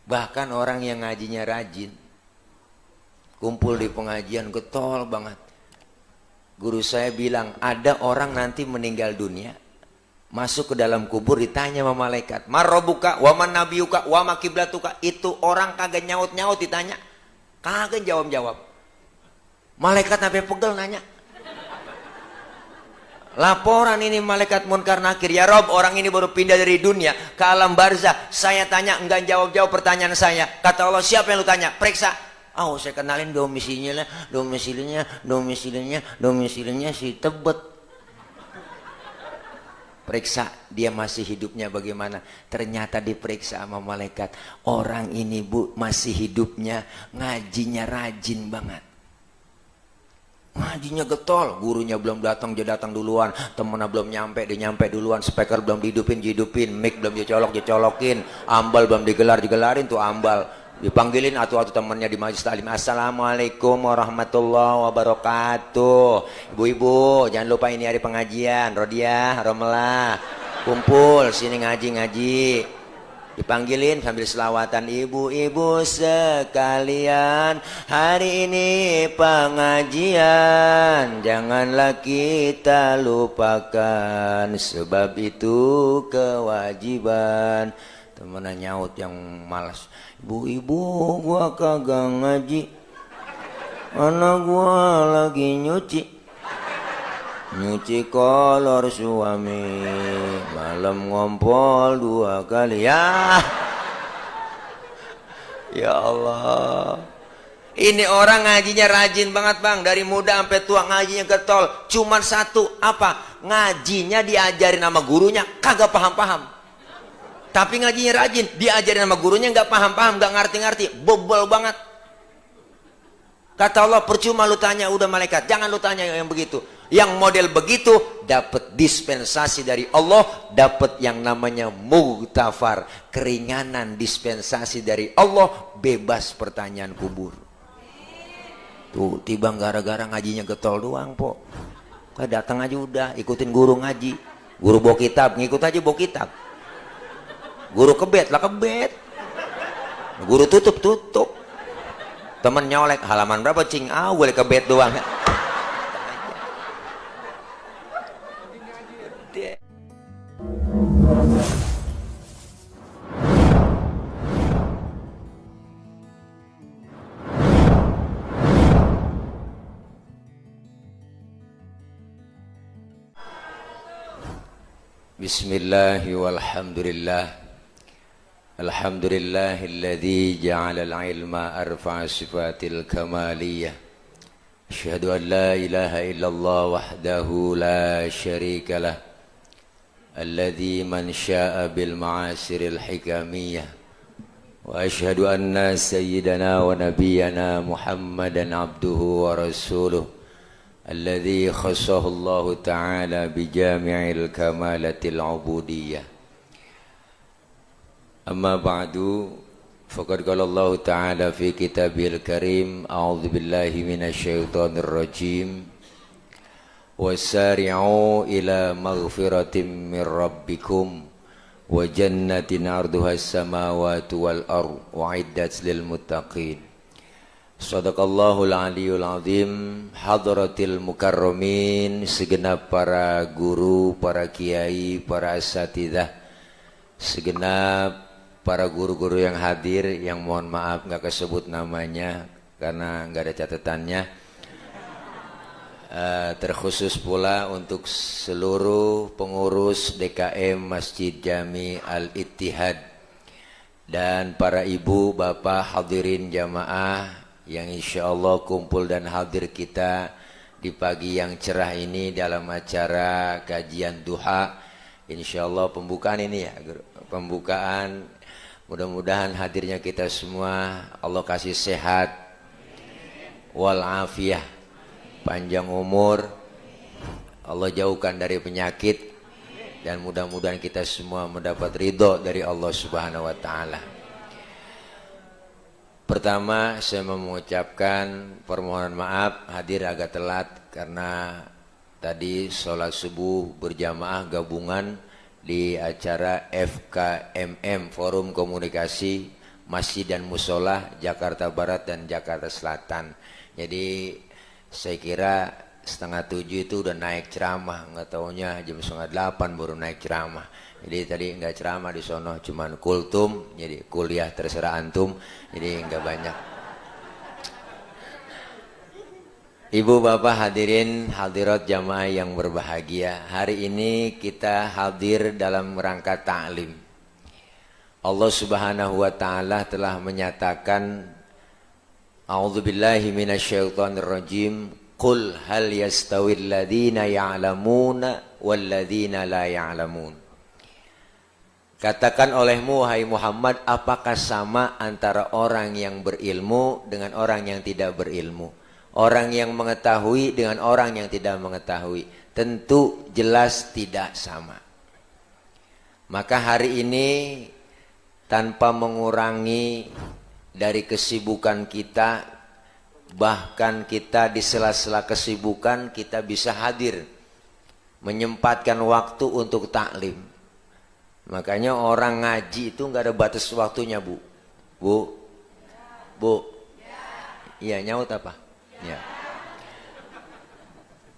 Bahkan orang yang ngajinya rajin, kumpul di pengajian getol banget. Guru saya bilang, ada orang nanti meninggal dunia, masuk ke dalam kubur, ditanya sama malaikat, marrobuka, waman nabiyuka, wama kiblatuka. Itu orang kagak nyaut-nyaut ditanya, kagak jawab-jawab. Malaikat sampai pegel nanya. Laporan ini malaikat munkar nakir, ya Rob, orang ini baru pindah dari dunia ke alam barzah. Saya tanya, enggak jawab-jawab pertanyaan saya. Kata Allah, siapa yang lu tanya? Periksa. Oh, saya kenalin domisilinya si Tebet. Periksa dia masih hidupnya bagaimana. Ternyata diperiksa sama malaikat, orang ini bu masih hidupnya, ngajinya rajin banget, ngajinya getol. Gurunya belum datang, dia datang duluan. Temennya belum nyampe, dia nyampe duluan. Speaker belum dihidupin, mic belum dicolokin, ambal belum digelarin tuh ambal. Dipanggilin atu-atu temannya di majelis taklim, assalamualaikum warahmatullahi wabarakatuh. Ibu-ibu jangan lupa ini hari pengajian, Rodiah, Romelah, kumpul sini ngaji. Dipanggilin sambil selawatan, ibu-ibu sekalian, hari ini pengajian, janganlah kita lupakan, sebab itu kewajiban. Temennya nyaut yang malas, ibu-ibu gua kagak ngaji, anak gua lagi nyuci kolor suami, malam ngompol 2 kali. Ya Allah, ini orang ngajinya rajin banget bang, dari muda sampai tua ngajinya getol. Cuman satu, apa? Ngajinya diajarin sama gurunya kagak paham-paham. Tapi ngajinya rajin, diajarin sama gurunya nggak paham-paham, nggak ngerti-ngerti, bobol banget. Kata Allah, percuma lu tanya, udah malaikat, jangan lu tanya yang begitu. Yang model begitu dapat dispensasi dari Allah, dapat yang namanya mughfar, keringanan dispensasi dari Allah, bebas pertanyaan kubur. Tuh, tiba gara-gara ngajinya getol doang, po. Kayak datang aja udah, ikutin guru ngaji. Guru bawa kitab, ngikut aja bawa kitab. Guru kebet lah kebet, guru tutup. Temen nyolek, halaman berapa cing? Boleh kebet doang. Bismillahi walhamdulillah. Alhamdulillahilladzi ja'alal ilma arfa'a sifatil kamaliyah. Asyhadu an la ilaha illallah wahdahu la syarikalah. Alladzi man syaa bil ma'asiril hikamiyah. Wa asyhadu anna sayyidana wa nabiyyana Muhammadan abduhu wa rasuluh. Alladzi khassahu Allah ta'ala bi jami'il kamalatil ubudiyyah. Amma ba'du, faqad qala Allah Ta'ala fi kitabil karim, a'udzu billahi minasy syaithanir rajim, wasari'u ila maghfiratin mir rabbikum wa jannatin 'arduha as-samawati wal ardh u'iddat lil muttaqin. Shadaqallahul aliyul azim. Hadratil mukarramin, segenap para guru, para kiai, para asatidzah, segenap para guru-guru yang hadir, yang mohon maaf nggak kesebut namanya karena nggak ada catatannya. Terkhusus pula untuk seluruh pengurus DKM Masjid Jami Al-Ittihad dan para ibu, bapak, hadirin jamaah yang insya Allah kumpul dan hadir kita di pagi yang cerah ini dalam acara kajian duha. Insya Allah pembukaan ini ya, pembukaan. Mudah-mudahan hadirnya kita semua Allah kasih sehat wal afiyah, panjang umur, Allah jauhkan dari penyakit, dan mudah-mudahan kita semua mendapat ridho dari Allah Subhanahu wa taala. Pertama, saya mau mengucapkan permohonan maaf hadir agak telat karena tadi sholat subuh berjamaah gabungan di acara FKMM, Forum Komunikasi masjid dan musola Jakarta Barat dan Jakarta Selatan. Jadi saya kira 6:30 itu udah naik ceramah, nggak taunya jam 7:30 baru naik ceramah. Jadi tadi nggak ceramah di sono, cuman kultum, jadi kuliah terserah antum, jadi nggak banyak. Ibu bapak hadirin hadirat jamaah yang berbahagia, hari ini kita hadir dalam rangka ta'lim. Allah subhanahu wa ta'ala telah menyatakan, A'udzubillahi minasyaitonirrajim, Qul hal yastawil ladhina ya'lamuna wal ladhina la ya'lamun. Katakan olehmu wahai Muhammad, apakah sama antara orang yang berilmu dengan orang yang tidak berilmu? Orang yang mengetahui dengan orang yang tidak mengetahui. Tentu jelas tidak sama. Maka hari ini tanpa mengurangi dari kesibukan kita, bahkan kita di sela-sela kesibukan kita bisa hadir, menyempatkan waktu untuk taklim. Makanya orang ngaji itu nggak ada batas waktunya, Bu. Iya, nyaut apa? Ya.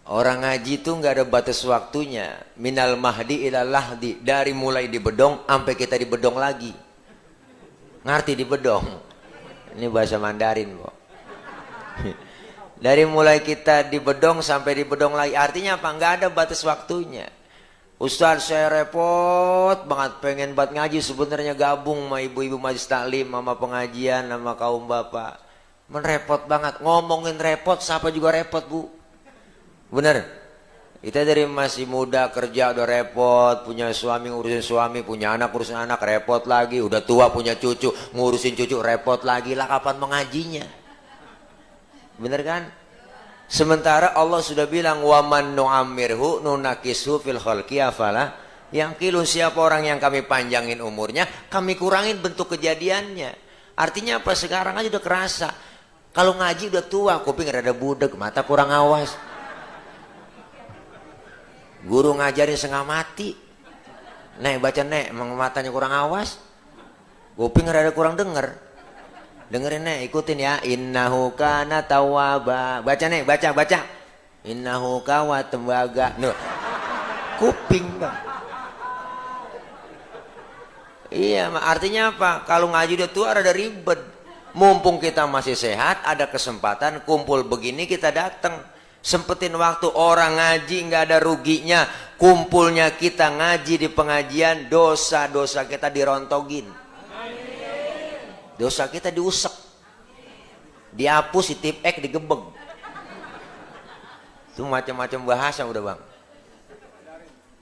Orang ngaji itu nggak ada batas waktunya. Minal mahdi ilal lahdi, dari mulai di bedong sampai kita di bedong lagi. Ngerti di bedong? Ini bahasa Mandarin, kok. Dari mulai kita di bedong sampai di bedong lagi. Artinya apa? Nggak ada batas waktunya. Ustaz, saya repot banget pengen buat ngaji, sebenarnya gabung sama ibu-ibu majelis taklim, sama pengajian, sama kaum bapak. Menrepot banget, ngomongin repot, siapa juga repot, Bu. Bener? Kita dari masih muda kerja udah repot, punya suami ngurusin suami, punya anak ngurusin anak, repot lagi. Udah tua punya cucu, ngurusin cucu, repot lagi. Lah kapan mengajinya? Bener kan? Sementara Allah sudah bilang, waman nu'ammirhu nunakishu fil khalqi afala yang kilu, siapa orang yang kami panjangin umurnya, kami kurangin bentuk kejadiannya. Artinya apa? Sekarang aja udah kerasa. Kalau ngaji udah tua, kuping rada budek, mata kurang awas. Guru ngajarin setengah mati. Nek baca nek, emang matanya kurang awas. Kuping rada kurang denger. Dengerin nek, ikutin ya. Innahu kana tawwaba. Baca nek, baca. Innahu kawa tembaga. Nuh. Kuping, Bang. Iya, artinya apa? Kalau ngaji udah tua rada ribet. Mumpung kita masih sehat, ada kesempatan kumpul begini kita datang. Sempetin waktu, orang ngaji nggak ada ruginya. Kumpulnya kita ngaji di pengajian, dosa-dosa kita dirontogin. Dosa kita diusek. Dihapus, ditipek, digebeg. Itu macam-macam bahasa udah, Bang.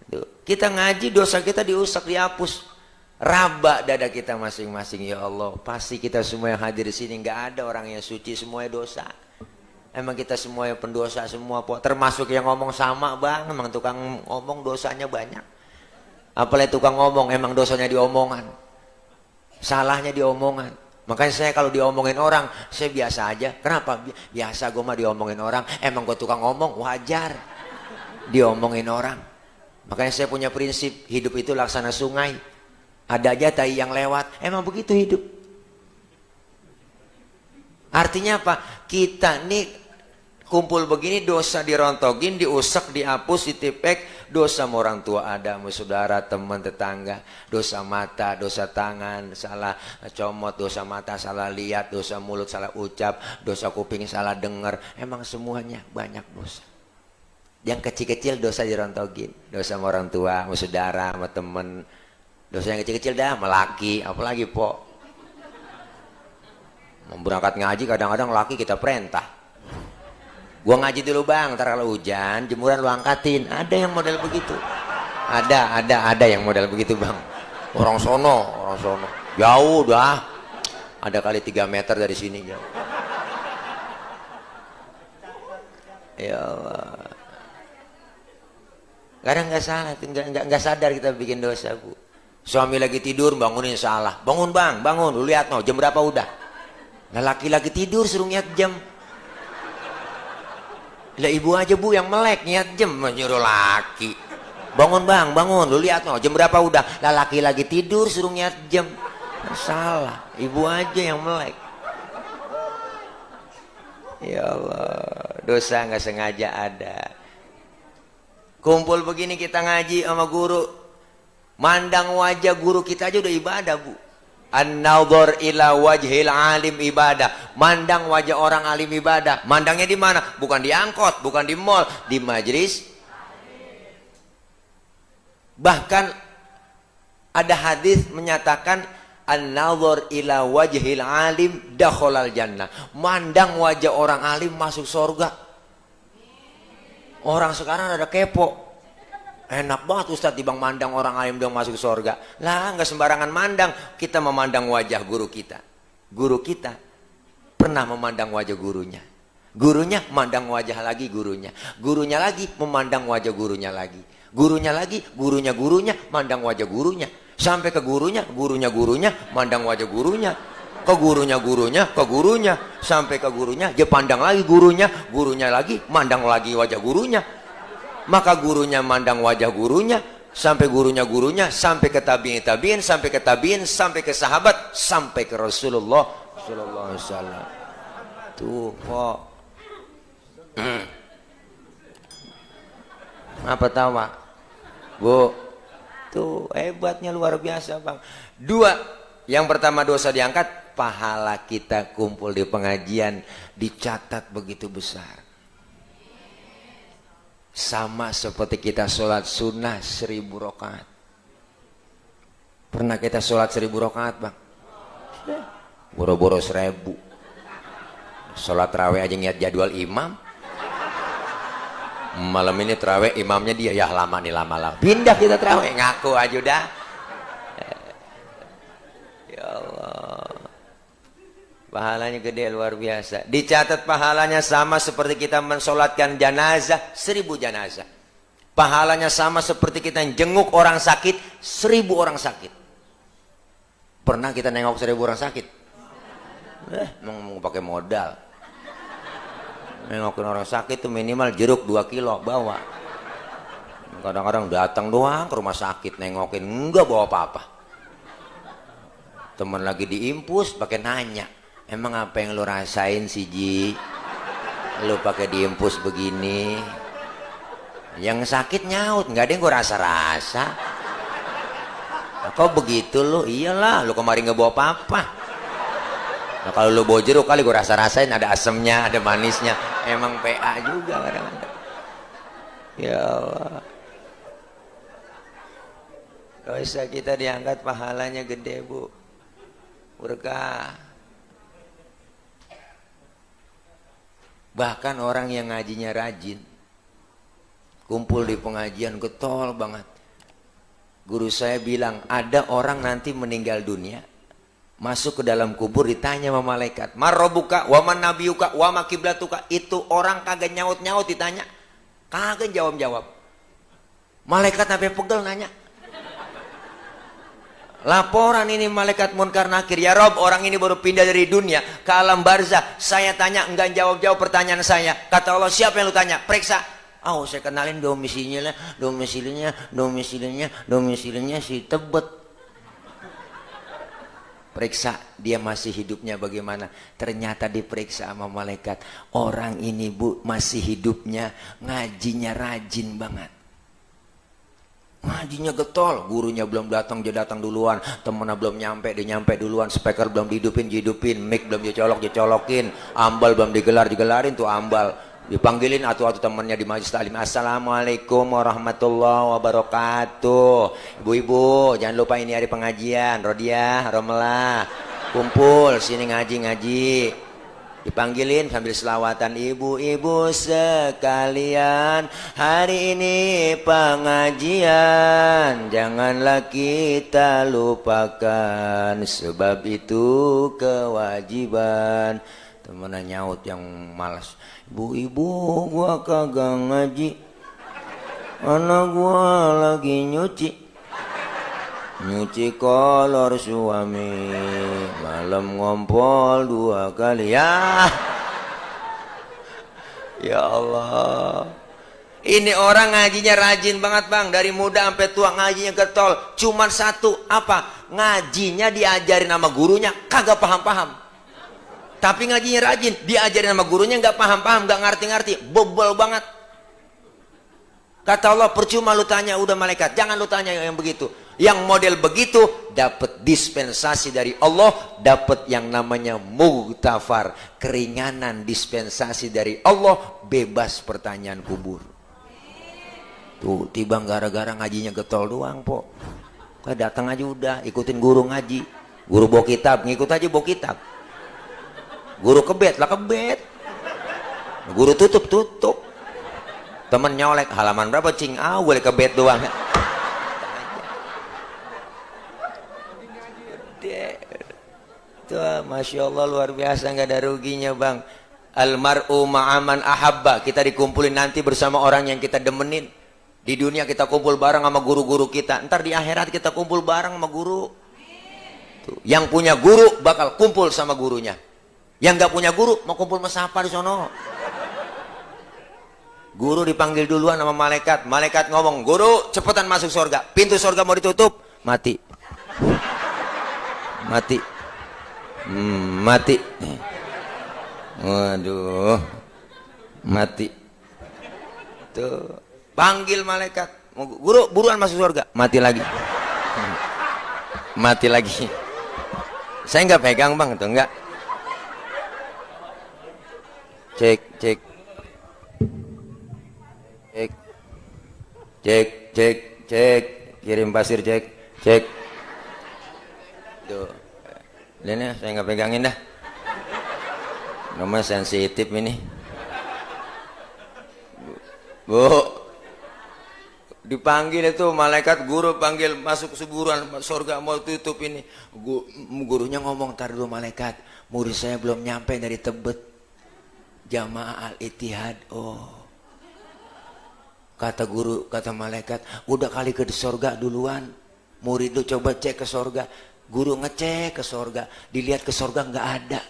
Tuh. Kita ngaji, dosa kita diusek, dihapus. Raba dada kita masing-masing, ya Allah. Pasti kita semua yang hadir di sini nggak ada orang yang suci, semuanya dosa. Emang kita semua yang pendosa semua, termasuk yang ngomong sama, Bang. Emang tukang ngomong dosanya banyak. Apalagi tukang ngomong, emang dosanya di omongan. Salahnya di omongan. Makanya saya kalau diomongin orang, saya biasa aja. Kenapa? Biasa gue mah diomongin orang. Emang gue tukang ngomong, wajar diomongin orang. Makanya saya punya prinsip, hidup itu laksana sungai. Ada aja tai yang lewat, emang begitu hidup. Artinya apa? Kita nih kumpul begini, dosa dirontogin, diusek, dihapus, ditipek. Dosa sama orang tua ada, sama saudara, teman, tetangga. Dosa mata, dosa tangan, salah comot, dosa mata, salah lihat, dosa mulut, salah ucap, dosa kuping, salah dengar. Emang semuanya banyak dosa. Yang kecil-kecil dosa dirontogin. Dosa sama orang tua, sama saudara, sama teman. Dosa yang kecil-kecil dah, melaki, apalagi po. Mau berangkat ngaji kadang-kadang laki kita perintah. Gua ngaji dulu, Bang, ntar kalau hujan jemuran lu angkatin. Ada yang model begitu. Ada yang model begitu, Bang. Orang sono. Jauh dah. Ada kali 3 meter dari sini jauh. Ya Allah. Kadang nggak salah, nggak sadar kita bikin dosa, Bu. Suami lagi tidur, bangunin salah. Bangun, Bang, bangun. Lu lihat no, jam berapa udah? Nah, laki-laki tidur suruh niat jam. Lah ibu aja, Bu, yang melek niat jam, menyuruh laki. Bangun, Bang, bangun. Lu lihat no, jam berapa udah? Lah laki lagi tidur suruh niat jam. Salah, ibu aja yang melek. Ya Allah, dosa nggak sengaja ada. Kumpul begini kita ngaji sama guru, mandang wajah guru kita aja udah ibadah, Bu. An-nadhar ila wajhil alim ibadah. Mandang wajah orang alim ibadah. Mandangnya di mana? Bukan di angkot, bukan di mall, di majelis. Bahkan ada hadis menyatakan an-nadhar ila wajhil alim dakhalal jannah. Mandang wajah orang alim masuk surga. Orang sekarang ada kepo. Enak banget Ustadz dibang mandang orang alim dong masuk surga. Lah nggak sembarangan mandang. Kita memandang wajah guru kita. Guru kita pernah memandang wajah gurunya. Gurunya memandang wajah lagi gurunya. Gurunya lagi memandang wajah gurunya lagi. Gurunya lagi, gurunya mandang wajah gurunya. Sampai ke gurunya mandang wajah gurunya. Ke gurunya, sampai ke gurunya, dia pandang lagi gurunya lagi, mandang lagi wajah gurunya. Maka gurunya mandang wajah gurunya, sampai gurunya, sampai ke tabi'in, sampai ke tabi'in, sampai ke sahabat, sampai ke Rasulullah sallallahu alaihi wasallam. Tuh kok. Apa tawa? Bu. Tuh hebatnya luar biasa, Bang. Dua, yang pertama dosa diangkat, pahala kita kumpul di pengajian dicatat begitu besar. Sama seperti kita sholat sunnah 1000 rakaat. Pernah kita sholat 1000 rakaat, Bang? Boro-boro 1000. Sholat tarawih aja ngeliat jadwal imam. Malam ini tarawih imamnya dia, ya lama nih lama. Pindah kita tarawih, ngaku aja udah. Ya Allah. Pahalanya gede luar biasa. Dicatat pahalanya sama seperti kita mensolatkan jenazah 1000 jenazah. Pahalanya sama seperti kita jenguk orang sakit 1000 orang sakit. Pernah kita nengok 1000 orang sakit? Mau pakai modal. Nengokin orang sakit itu minimal jeruk 2 kilo bawa. Kadang-kadang datang doang ke rumah sakit nengokin, enggak bawa apa-apa. Temen lagi diimpus pakai nanya, emang apa yang lo rasain sih Ji? Lo pakai diimpus begini. Yang sakit nyaut, nggak ada yang gue rasa-rasa. Nah, kok begitu lo? Iyalah, lo kemarin nggak bawa apa-apa. Nah, kalau lo bawa jeruk kali gue rasa-rasain, ada asemnya, ada manisnya. Emang PA juga kadang-kadang. Ya Allah. Dosa kita diangkat pahalanya gede, Bu. Berkah. Bahkan orang yang ngajinya rajin, kumpul di pengajian getol banget. Guru saya bilang ada orang nanti meninggal dunia, masuk ke dalam kubur ditanya sama malaikat, marrobuka, waman nabiyuka, wama kiblatuka. Itu orang kagak nyaut-nyaut ditanya, kagak jawab-jawab. Malaikat sampai pegel nanya. Laporan ini malaikat munkar nakir, ya Rob, orang ini baru pindah dari dunia ke alam barzah. Saya tanya enggak jawab-jawab pertanyaan saya. Kata Allah, siapa yang lu tanya? Periksa. Oh, saya kenalin domisilinya si Tebet. Periksa dia masih hidupnya bagaimana. Ternyata diperiksa sama malaikat, orang ini Bu masih hidupnya, ngajinya rajin banget. Ngajinya getol, gurunya belum datang, dia datang duluan. Temennya belum nyampe, dia nyampe duluan. Speaker belum dihidupin, mic belum dicolokin, ambal belum digelarin tuh ambal. Dipanggilin atau temannya di majelis taklim, assalamualaikum warahmatullahi wabarakatuh. Ibu-ibu jangan lupa ini hari pengajian, Rodiah, Romelah, kumpul sini ngaji. Dipanggilin sambil selawatan, ibu-ibu sekalian, hari ini pengajian, janganlah kita lupakan, sebab itu kewajiban. Temennya nyaut yang malas, ibu-ibu gua kagak ngaji, anak gua lagi nyuci kolor suami, malam ngompol 2 kali. Ya Allah, Ini orang ngajinya rajin banget bang, dari muda sampai tua ngajinya getol. Cuman satu, apa? Ngajinya diajarin sama gurunya kagak paham-paham. Tapi ngajinya rajin, diajarin sama gurunya nggak paham-paham, nggak ngerti-ngerti, bobol banget. Kata Allah, percuma lu tanya udah malaikat, jangan lu tanya yang begitu. Yang model begitu dapat dispensasi dari Allah, dapat yang namanya mughfar, keringanan dispensasi dari Allah, bebas pertanyaan kubur. Tuh, tiba gara-gara ngajinya getol doang, po. Kayak datang aja udah, ikutin guru ngaji. Guru bawa kitab, ngikut aja bawa kitab. Guru kebet lah kebet. Guru tutup. Temen nyolek, halaman berapa cing? Ah, boleh kebet doang. Tuh, Masya Allah luar biasa, nggak ada ruginya bang. Almar'u ma'aman ahabba, kita dikumpulin nanti bersama orang yang kita demenin. Di dunia kita kumpul bareng sama guru-guru kita, ntar di akhirat kita kumpul bareng sama guru. Tuh, yang punya guru bakal kumpul sama gurunya. Yang nggak punya guru mau kumpul sama siapa di sono? Guru dipanggil duluan sama malaikat. Malaikat ngomong, guru cepetan masuk surga. Pintu surga mau ditutup, mati. Mati. Mati. Waduh. Mati. Tuh. Panggil malaikat. Guru buruan masuk surga. Mati lagi. Mati lagi. Saya nggak pegang bang, tuh enggak. Cek. Kirim pasir, cek. Tuh. Ini saya nggak pegangin dah. Nomor sensitif ini. Bu. Dipanggil itu malaikat, guru panggil masuk suburan surga mau tutup ini. Gurunya ngomong, tar dulu malaikat, murid saya belum nyampe dari Tebet. Jamaah Al-Ittihad. Oh. Kata guru, kata malaikat, udah kali ke surga duluan. Murid lu coba cek ke surga. Guru ngecek ke surga, dilihat ke surga nggak ada.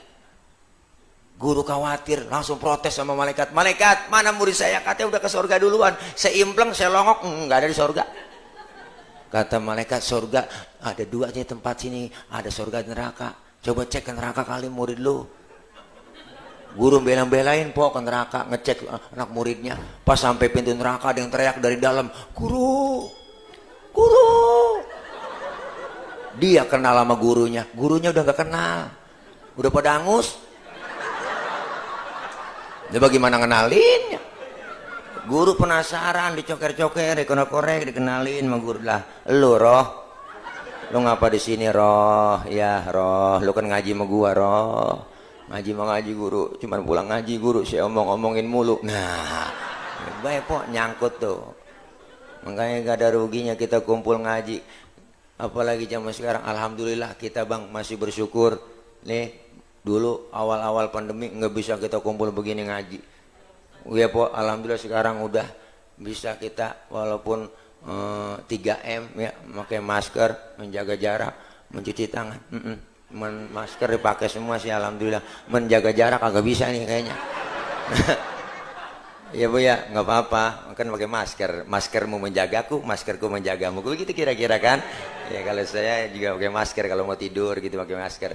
Guru khawatir, langsung protes sama malaikat. Malaikat, mana murid saya? Katanya udah ke surga duluan. Saya impleng, saya longok, nggak ada di surga. Kata malaikat, surga ada dua nih tempat sini, ada surga dan neraka. Coba cek ke neraka kali murid lu. Guru bela-belain po ke neraka, ngecek anak muridnya. Pas sampai pintu neraka ada yang teriak dari dalam, guru. Dia kenal sama gurunya udah gak kenal, udah pada angus. Dia bagaimana ngenalinnya? Guru penasaran, dicoker-coker, dikorek-korek, dikenalin sama guru lah. Lu Roh, lu ngapa di sini Roh? Ya Roh, lu kan ngaji sama gua Roh. Ngaji guru, cuman pulang ngaji guru, saya omongin mulu. Nah, baik po nyangkut tuh. Makanya gak ada ruginya kita kumpul ngaji. Apalagi zaman sekarang, alhamdulillah kita bang masih bersyukur. Nih dulu awal-awal pandemi nggak bisa kita kumpul begini ngaji. Ya po, alhamdulillah sekarang udah bisa kita walaupun 3M ya, pakai masker, menjaga jarak, mencuci tangan. Masker dipakai semua sih alhamdulillah. Menjaga jarak agak bisa nih kayaknya. Ya bu ya, nggak apa-apa, kan pakai masker. Maskermu menjagaku, maskerku menjagamu. Begitu kira-kira kan? Ya kalau saya juga pakai masker kalau mau tidur gitu pakai masker.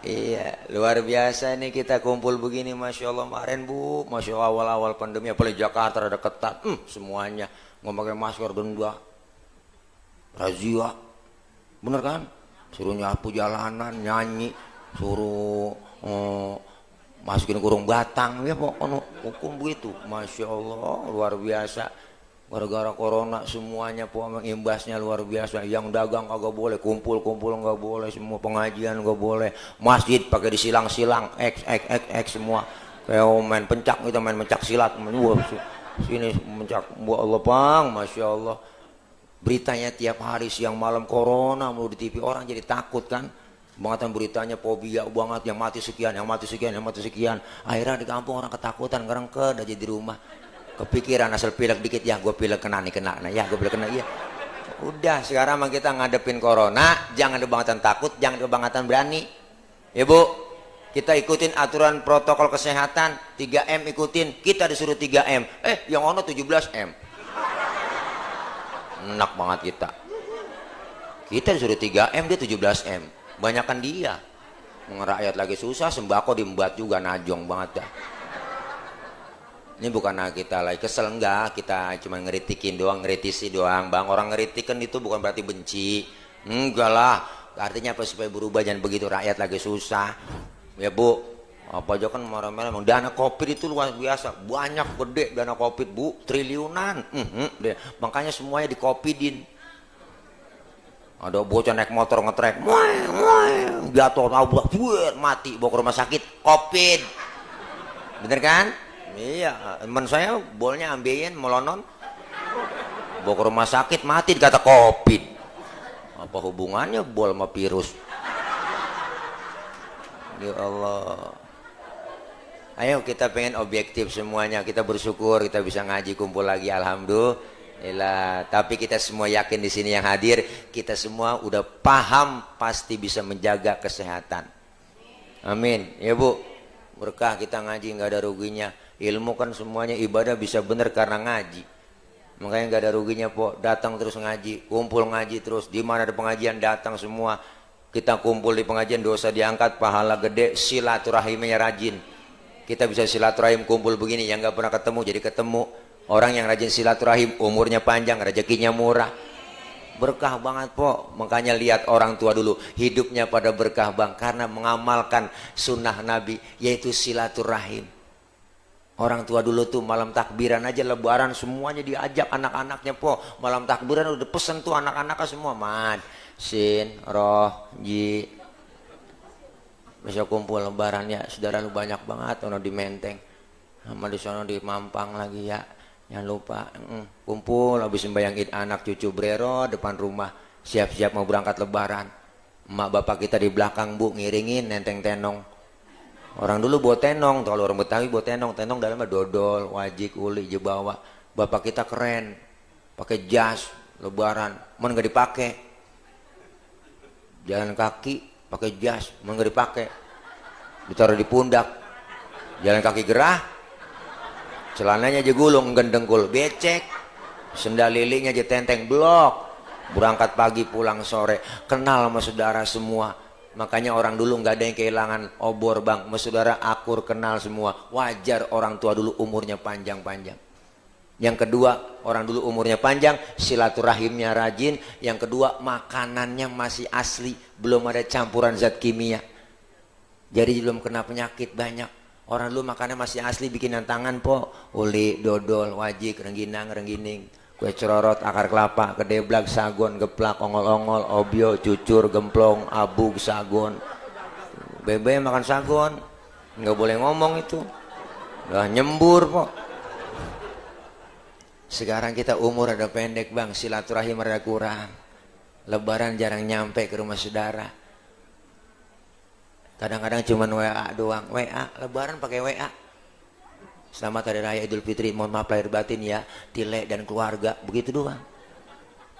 Iya, luar biasa nih kita kumpul begini, masya Allah. Kemarin bu, masya Allah awal-awal pandemi, apalagi Jakarta ada ketat, semuanya nggak pakai masker denda, razia, bener kan? Suruh nyapu jalanan, nyanyi, suruh masukin kurung batang, ya pokoknya hukum begitu, masya Allah luar biasa. Gara-gara corona semuanya imbasnya luar biasa. Yang dagang kagak boleh, kumpul nggak boleh, semua pengajian nggak boleh, masjid pakai disilang-silang, x semua. Kayak main pencak gitu, main pencak silat, sini pencak, buat Allah bang, masya Allah. Beritanya tiap hari siang malam corona mulu di TV, orang jadi takut kan. Bangatan beritanya fobia banget, yang mati sekian. Akhirnya di kampung orang ketakutan, ngerengket aja di rumah. Kepikiran asal pilek dikit, ya gue pilek kena, nah ya gue pilek kena, iya. Udah sekarang mah kita ngadepin corona, jangan kebangetan takut, jangan kebangetan berani. Ya bu, Kita ikutin aturan protokol kesehatan, 3M ikutin, kita disuruh 3M. Yang ono 17M. Enak banget kita. Kita disuruh 3M, dia 17M. Banyakan dia. Rakyat lagi susah, sembako diembat juga, najong banget dah. Ini bukan kita lagi kesel, enggak, kita cuma ngeritikin doang, ngeritisi doang. Bang, orang ngeritikan itu bukan berarti benci. Enggak lah. Artinya apa, supaya berubah, jangan begitu, rakyat lagi susah. Ya Bu, apa aja kan marah-marah. Dana Covid itu luar biasa, banyak, gede dana Covid Bu, triliunan. Makanya semuanya di Covidin. Ada bocah naik motor ngetrek, jatuh tabrak, mati, bawa ke rumah sakit, Covid. Bener kan? Iya, teman saya bolnya ambilin melonon, bawa ke rumah sakit, mati dikata Covid. Apa hubungannya bol sama virus? Ya Allah. Ayo kita pengen objektif semuanya. Kita bersyukur kita bisa ngaji kumpul lagi, alhamdulillah. Tapi kita semua yakin di sini yang hadir, kita semua udah paham pasti bisa menjaga kesehatan. Amin. Ya Bu, berkah kita ngaji, nggak ada ruginya. Ilmu kan semuanya ibadah bisa bener karena ngaji. Makanya nggak ada ruginya Po. Datang terus ngaji, kumpul ngaji terus. Di mana ada pengajian datang semua. Kita kumpul di pengajian, dosa diangkat, pahala gede, silaturahimnya rajin. Kita bisa silaturahim kumpul begini, yang nggak pernah ketemu jadi ketemu. Orang yang rajin silaturahim umurnya panjang, rezekinya murah. Berkah banget Po. Makanya lihat orang tua dulu, hidupnya pada berkah Bang, karena mengamalkan sunnah Nabi, yaitu silaturahim. Orang tua dulu tuh malam takbiran aja lebaran semuanya diajak anak-anaknya Po. Malam takbiran udah pesen tuh anak-anaknya semua, Mad, Sin, Roh, Ji, besok kumpul lebaran ya, saudara lu banyak banget. Ono di Menteng, sama di sono di Mampang lagi ya, jangan lupa. Kumpul habis sembahyang id anak cucu brero depan rumah, siap-siap mau berangkat lebaran. Emak bapak kita di belakang Bu ngiringin nenteng tenong. Orang dulu bawa tenong, kalau orang Betawi bawa tenong, tenong dalamnya dodol, wajik, uli, jebawa. Bapak kita keren, pakai jas lebaran, mana nggak dipakai. Jalan kaki pakai jas, mana nggak dipakai. Ditaruh di pundak. Jalan kaki gerah, celananya aja gulung, gendengkul, becek, sendal lilingnya aja tenteng, blok. Berangkat pagi pulang sore, kenal sama saudara semua. Makanya orang dulu nggak ada yang kehilangan obor Bang, sama saudara akur, kenal semua. Wajar orang tua dulu umurnya panjang-panjang. Yang kedua, orang dulu umurnya panjang, silaturahimnya rajin. Yang kedua, makanannya masih asli, belum ada campuran zat kimia. Jadi belum kena penyakit banyak. Orang dulu makannya masih asli, bikinan tangan Po. Uli, dodol, wajik, rengginang, renggining, kue cerorot, akar kelapa, kedeblak, sagon, geplak, ongol-ongol, obyo, cucur, gemplong, abug, sagon. Bebe makan sagon, nggak boleh ngomong itu. Udah nyembur Po. Sekarang kita umur ada pendek Bang, silaturahim ada kurang. Lebaran jarang nyampe ke rumah saudara. Kadang-kadang cuman WA doang. WA, lebaran pakai WA. Selamat Hari Raya Idul Fitri, mohon maaf lahir batin ya, Tile dan keluarga, begitu doang.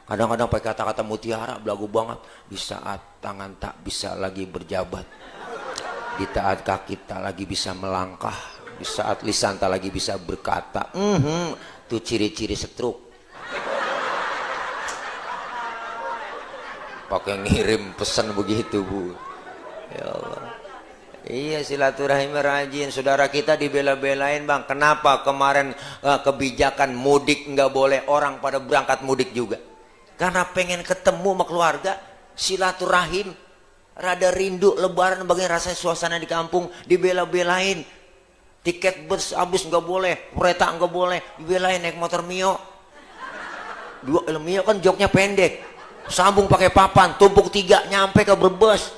Kadang-kadang pakai kata-kata mutiara, belagu banget. Di saat tangan tak bisa lagi berjabat, di saat kaki tak lagi bisa melangkah, di saat lisan tak lagi bisa berkata, tuh ciri-ciri stroke. Pakai ngirim pesan begitu Bu. Ya Allah. Iya, silaturahim rajin. Saudara kita dibela-belain Bang. Kenapa kemarin kebijakan mudik nggak boleh, orang pada berangkat mudik juga? Karena pengen ketemu sama keluarga, silaturahim. Rada rindu lebaran, bagaimana rasanya suasana di kampung, dibela-belain. Tiket bus habis nggak boleh, kereta nggak boleh, dibelain naik motor Mio. Mio kan joknya pendek, sambung pakai papan, tumpuk 3 nyampe ke Brebes.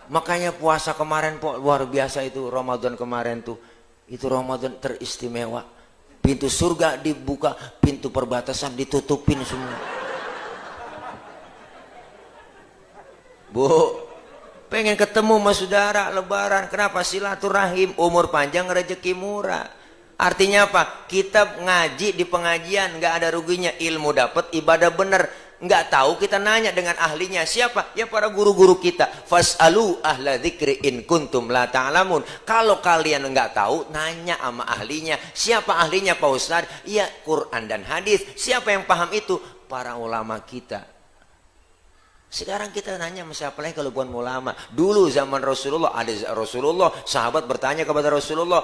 Makanya puasa kemarin Po, luar biasa itu. Ramadan kemarin tuh, itu Ramadan teristimewa. Pintu surga dibuka, pintu perbatasan ditutupin semua. Bu, pengen ketemu sama saudara lebaran. Kenapa? Silaturahim, umur panjang, rezeki murah. Artinya apa? Kita ngaji di pengajian nggak ada ruginya, ilmu dapat, ibadah bener. Nggak tahu kita nanya dengan ahlinya. Siapa? Ya para guru-guru kita. Fas'alu ahla dzikri in kuntum la ta'lamun. Kalau kalian nggak tahu, nanya sama ahlinya. Siapa ahlinya Pak Ustadz? Ya Quran dan hadis. Siapa yang paham itu? Para ulama kita. Sekarang kita nanya sama siapa lagi kalau bukan ulama. Dulu zaman Rasulullah, ada Rasulullah, sahabat bertanya kepada Rasulullah.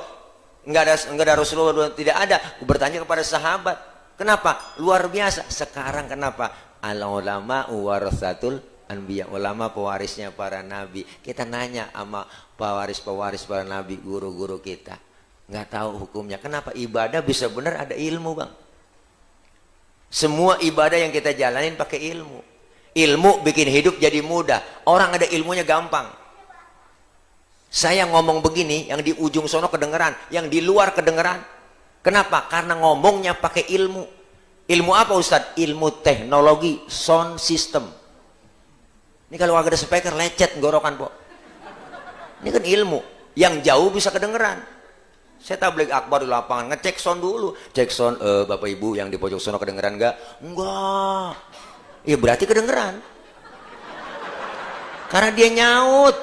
Nggak ada Rasulullah, tidak ada. Bertanya kepada sahabat. Kenapa? Luar biasa. Sekarang kenapa? Al-ulama warasatul anbiya. Ulama pewarisnya para nabi. Kita nanya sama pewaris-pewaris para nabi, guru-guru kita. Nggak tahu hukumnya. Kenapa? Ibadah bisa benar ada ilmu, Bang. Semua ibadah yang kita jalanin pakai ilmu. Ilmu bikin hidup jadi mudah. Orang ada ilmunya gampang. Saya ngomong begini, yang di ujung sono kedengeran, yang di luar kedengeran. Kenapa? Karena ngomongnya pakai ilmu. Ilmu apa Ustadz? Ilmu teknologi sound system. Ini kalau agak ada speaker lecet gorokan, Pok. Ini kan ilmu. Yang jauh bisa kedengeran. Saya tabligh akbar di lapangan, ngecek sound dulu. Cek sound, Bapak Ibu yang di pojok sono kedengeran nggak? Enggak. Ya berarti kedengeran. Karena dia nyaut.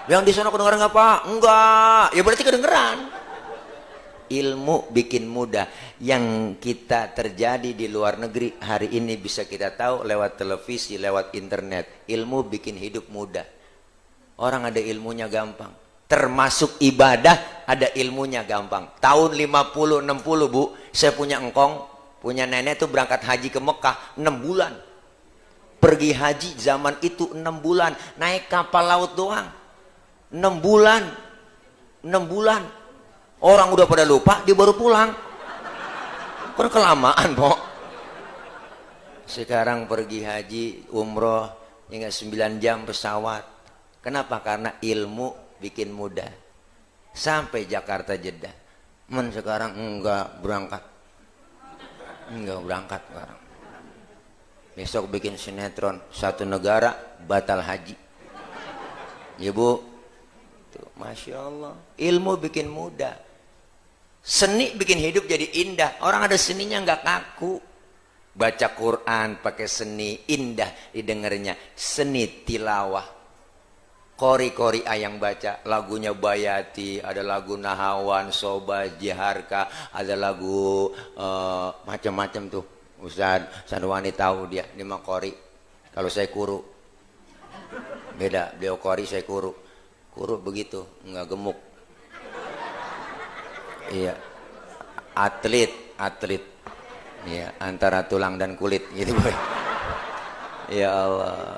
Yang di sono kedengeran nggak Pak? Enggak. Ya berarti kedengeran. Ilmu bikin mudah. Yang kita terjadi di luar negeri hari ini bisa kita tahu lewat televisi, lewat internet. Ilmu bikin hidup mudah. Orang ada ilmunya gampang. Termasuk ibadah ada ilmunya gampang. Tahun 50-60 Bu, saya punya engkong, punya nenek tuh berangkat haji ke Mekah 6 bulan. Pergi haji zaman itu 6 bulan. Naik kapal laut doang. 6 bulan. 6 bulan. Orang udah pada lupa, dia baru pulang. Kan kelamaan, Pok. Sekarang pergi haji, umroh, hingga 9 jam pesawat. Kenapa? Karena ilmu bikin mudah. Sampai Jakarta Jeddah. Sekarang enggak berangkat. Enggak berangkat sekarang. Besok bikin sinetron, satu negara batal haji. Ya Bu. Tuh, Masya Allah. Ilmu bikin mudah. Seni bikin hidup jadi indah. Orang ada seninya nggak kaku. Baca Quran pakai seni, indah didengarnya. Seni tilawah. Kori-kori yang baca lagunya Bayati, ada lagu Nahawan, Soba, Jiharka, ada lagu macam-macam tuh. Ustaz Sanwani tahu dia, ini mah kori. Kalau saya kuru. Beda, beliau kori, saya kuru. Kuru begitu, nggak gemuk. Iya, atlet. Iya, antara tulang dan kulit gitu boy. Ya Allah.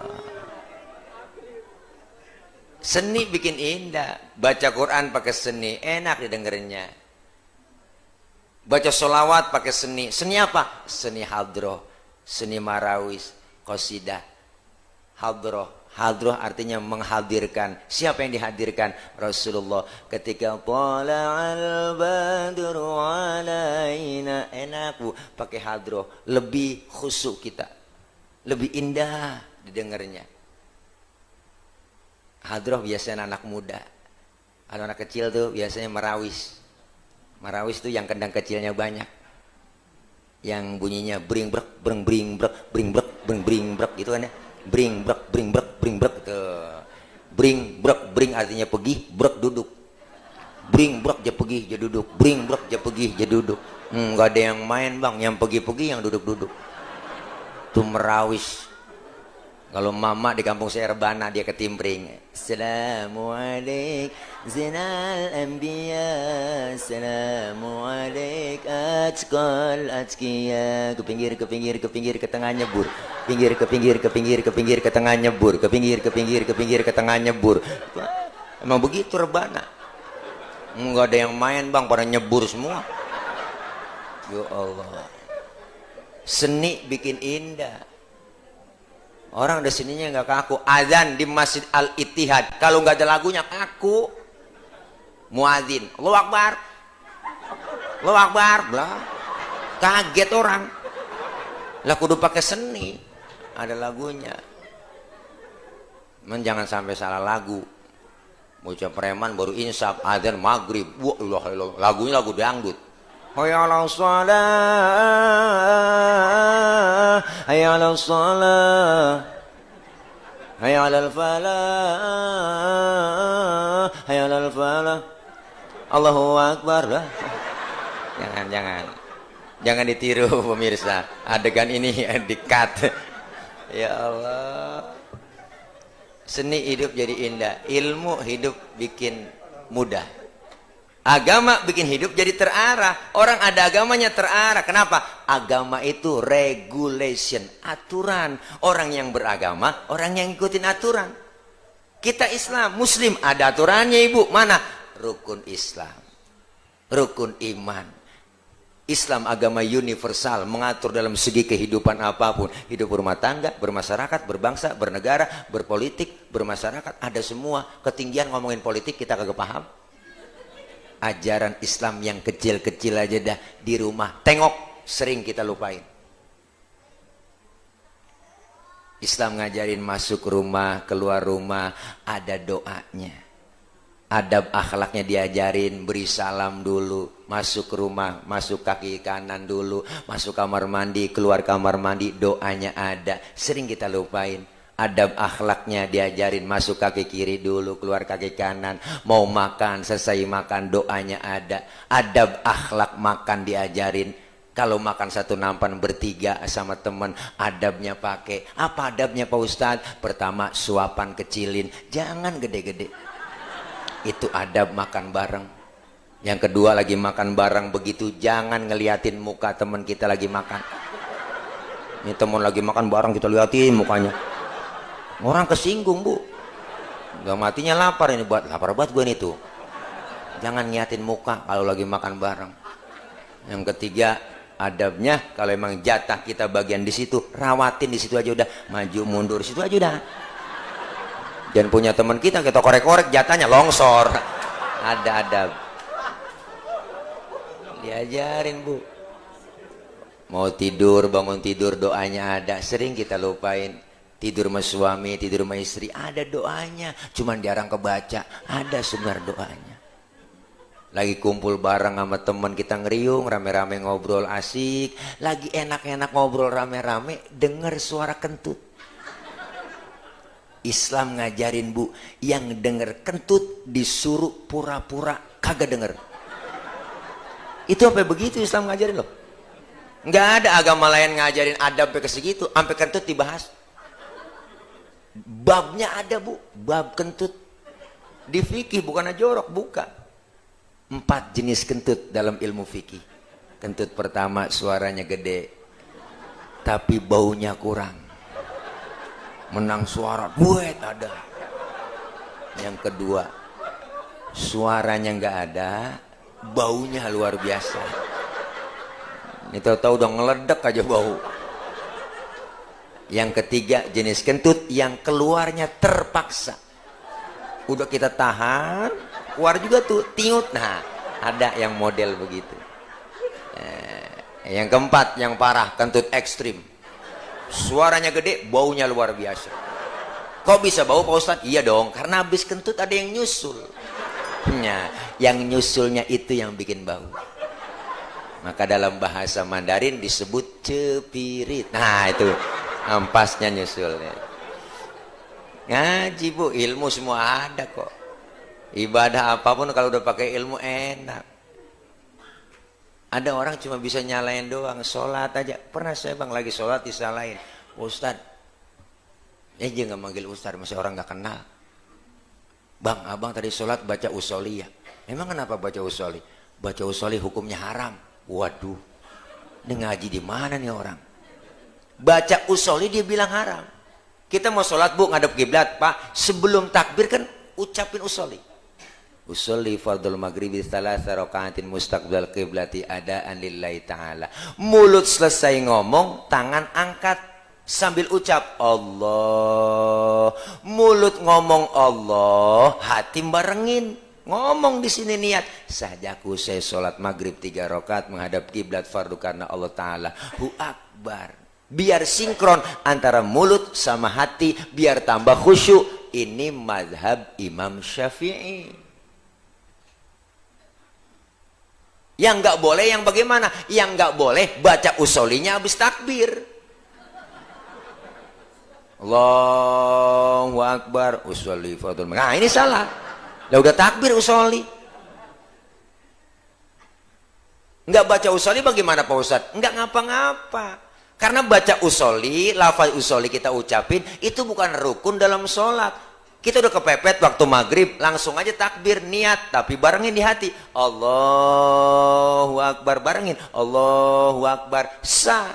Seni bikin indah. Baca Quran pakai seni, enak didengerinnya. Baca sholawat pakai seni. Seni apa? Seni hadroh, seni marawis, qasidah. Hadroh. Hadroh artinya menghadirkan. Siapa yang dihadirkan? Rasulullah. Ketika tala'al badru alaina. Enak Bu, pakai hadroh. Lebih khusyuk kita. Lebih indah didengarnya. Hadroh biasanya anak muda. Kalau anak kecil tuh biasanya marawis. Marawis tuh yang kendang kecilnya banyak. Yang bunyinya bring brek, bring brek, bring brek, bring brek gitu kan ya. Bring brek tuh. Bring brek, bring artinya pergi, brek duduk. Bring brek dia pergi dia duduk. Bring brek dia pergi dia duduk. Enggak ada yang main Bang, yang pergi-pergi yang duduk-duduk. Tuh merawis. Kalau mama di kampung saya rebana, dia ketimbring. Assalamualaikum zinal anbiya, Assalamualaikum atqal atqiya. Ke pinggir ke tengah nyebur. Pinggir ke pinggir ke tengah nyebur. Ke pinggir ke tengah nyebur. Emang begitu rebana. Enggak ada yang main Bang, pada nyebur semua. Ya Allah. Seni bikin indah. Orang ada sininya nggak kaku. Azan di Masjid Al-Ittihad, kalau nggak ada lagunya kaku. Muadzin, Allahu Akbar, Allahu Akbar, blah. Kaget orang. Lah kudu pakai seni, ada lagunya. Jangan sampai salah lagu. Bocah preman baru insaf, azan maghrib, wah lagunya lagu dangdut. Hayya 'alas shalah, hayya 'alas shalah, hayya 'alal falah, hayya 'alal falah. Allahu akbar. Jangan ditiru pemirsa. Adegan ini di-cut. Ya Allah. Seni hidup jadi indah, ilmu hidup bikin mudah. Agama bikin hidup jadi terarah. Orang ada agamanya terarah. Kenapa? Agama itu regulation, aturan. Orang yang beragama, orang yang ngikutin aturan. Kita Islam, Muslim, ada aturannya ibu. Mana? Rukun Islam, rukun iman. Islam agama universal, mengatur dalam segi kehidupan apapun. Hidup berumah tangga, bermasyarakat, berbangsa, bernegara, berpolitik, bermasyarakat. Ada semua. Ketinggian ngomongin politik kita kagak paham. Ajaran Islam yang kecil-kecil aja dah di rumah. Tengok, sering kita lupain. Islam ngajarin masuk rumah, keluar rumah, ada doanya. Adab akhlaknya diajarin, beri salam dulu, masuk ke rumah, masuk kaki kanan dulu, masuk kamar mandi, keluar kamar mandi, doanya ada. Sering kita lupain. Adab akhlaknya diajarin, masuk kaki kiri dulu, keluar kaki kanan. Mau makan, selesai makan, doanya ada. Adab akhlak makan diajarin. Kalau makan satu nampan bertiga sama teman, adabnya pakai. Apa adabnya Pak Ustadz? Pertama, suapan kecilin, jangan gede-gede. Itu adab makan bareng. Yang kedua, lagi makan bareng begitu, jangan ngeliatin muka teman kita lagi makan. Ini teman lagi makan bareng, kita liatin mukanya. Orang kesinggung bu. Gak matinya lapar ini, buat lapar banget gue nih tuh. Jangan ngeliatin muka kalau lagi makan bareng. Yang ketiga, adabnya kalau emang jatah kita bagian di situ, rawatin di situ aja udah, maju mundur di situ aja udah. Dan punya teman kita korek-korek jatahnya longsor. Ada adab. Diajarin bu. Mau tidur, bangun tidur, doanya ada. Sering kita lupain. Tidur sama suami, tidur sama istri, ada doanya. Cuman jarang kebaca. Ada sebenarnya doanya. Lagi kumpul bareng sama teman kita ngeriung, rame-rame ngobrol asik. Lagi enak-enak ngobrol rame-rame, denger suara kentut. Islam ngajarin bu, yang denger kentut disuruh pura-pura kagak denger. Itu sampai begitu Islam ngajarin loh. Nggak ada agama lain ngajarin adab sampai ke segitu, sampai kentut dibahas. Babnya ada bu, bab kentut. Di fikih bukan jorok, bukan. 4 jenis kentut dalam ilmu fikih. Kentut pertama suaranya gede, tapi baunya kurang. Menang suara duet ada. Yang kedua, suaranya nggak ada, baunya luar biasa. Ini tahu-tahu udah ngeledek aja bau. Yang ketiga, jenis kentut yang keluarnya terpaksa. Udah kita tahan, keluar juga tuh tiut. Nah, ada yang model begitu. Yang keempat, yang parah, kentut ekstrim. Suaranya gede, baunya luar biasa. Kok bisa bau Pak Ustadz? Iya dong, karena habis kentut ada yang nyusul. Nah, yang nyusulnya itu yang bikin bau. Maka dalam bahasa Mandarin disebut cepirit. Nah itu ampasnya nyusulnya. Ngaji bu, ilmu semua ada kok. Ibadah apapun kalau udah pakai ilmu enak. Ada orang cuma bisa nyalain doang, sholat aja. Pernah saya bang lagi sholat disalahin, Ustadz. Dia nggak manggil Ustadz, masih orang nggak kenal. Bang, abang tadi sholat baca usoli ya. Emang kenapa baca usoli? Baca usoli hukumnya haram. Waduh, ini ngaji di mana nih orang? Baca usoli dia bilang haram. Kita mau sholat bu, ngadep kiblat pak. Sebelum takbir kan ucapin usoli. Usolli fardul maghribi thalatha rakaatin mustaqbal qiblati adaan lillahi ta'ala. Mulut selesai ngomong, tangan angkat sambil ucap Allah. Mulut ngomong Allah, hati barengin. Ngomong di sini niat, sajaku saya sholat maghrib 3 rakaat menghadap kiblat fardu karena Allah Ta'ala. Hu akbar. Biar sinkron antara mulut sama hati, biar tambah khusyuk. Ini madhab Imam Syafi'i. Yang nggak boleh yang bagaimana? Yang nggak boleh baca usolinya habis takbir. Allahu Akbar usolli fadl. Nah ini salah. Lah udah takbir usoli. Nggak baca usoli bagaimana Pak Ustadz? Nggak ngapa-ngapa. Karena baca usoli, lafaz usoli kita ucapin itu bukan rukun dalam sholat. Kita udah kepepet waktu maghrib, langsung aja takbir niat, tapi barengin di hati. Allahu Akbar, barengin. Allahu Akbar, sah.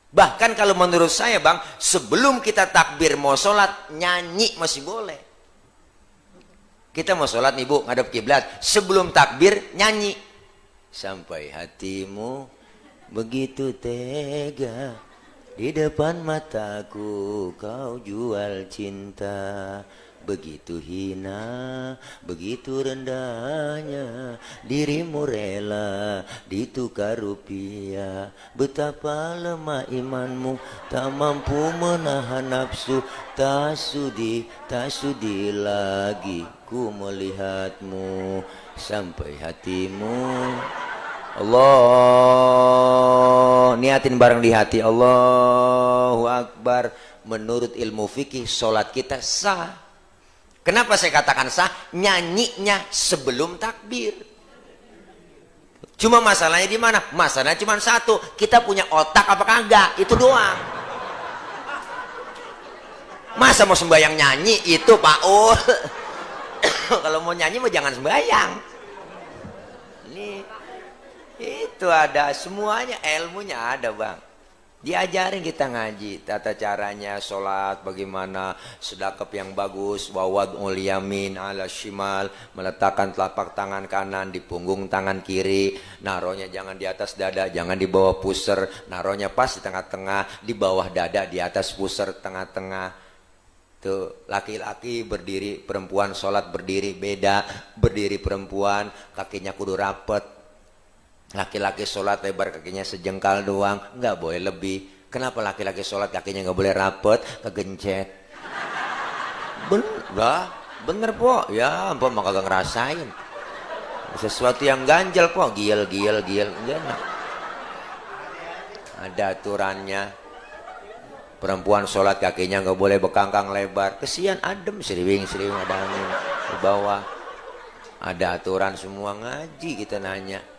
Bahkan kalau menurut saya bang, sebelum kita takbir mau sholat, nyanyi masih boleh. Kita mau sholat nih bu, ngadep kiblat. Sebelum takbir, nyanyi. Sampai hatimu begitu tega. Di depan mataku kau jual cinta. Begitu hina, begitu rendahnya dirimu rela ditukar rupiah. Betapa lemah imanmu, tak mampu menahan nafsu. Tak sudi lagi ku melihatmu. Sampai hatimu Allah, niatin bareng di hati. Allahu Akbar. Menurut ilmu fikih sholat kita sah. Kenapa saya katakan sah? Nyanyinya sebelum takbir. Cuma masalahnya di mana? Masalahnya cuma satu, kita punya otak apa kagak? Itu doang. Masa mau sembahyang nyanyi itu Pak Ul? Kalau mau nyanyi mah jangan sembahyang. Ini itu ada semuanya, ilmunya ada bang. Diajarin kita ngaji tata caranya sholat bagaimana, sedekap yang bagus, wawad'ul yamin ala shimal, meletakkan telapak tangan kanan di punggung tangan kiri, naronya jangan di atas dada, jangan di bawah pusar, naronya pas di tengah-tengah, di bawah dada, di atas pusar, tengah-tengah. Tuh laki-laki berdiri, perempuan sholat berdiri beda, berdiri perempuan kakinya kudu rapet. Laki-laki sholat lebar kakinya sejengkal doang, nggak boleh lebih. Kenapa laki-laki sholat kakinya nggak boleh rapet, kegencet? Bener po, ya ampun mah kagak ngerasain. Sesuatu yang ganjel po, giel, enggak. Ada aturannya. Perempuan sholat kakinya nggak boleh bekangkang lebar, kesian adem, siriwing ada angin di bawah. Ada aturan semua, ngaji kita nanya.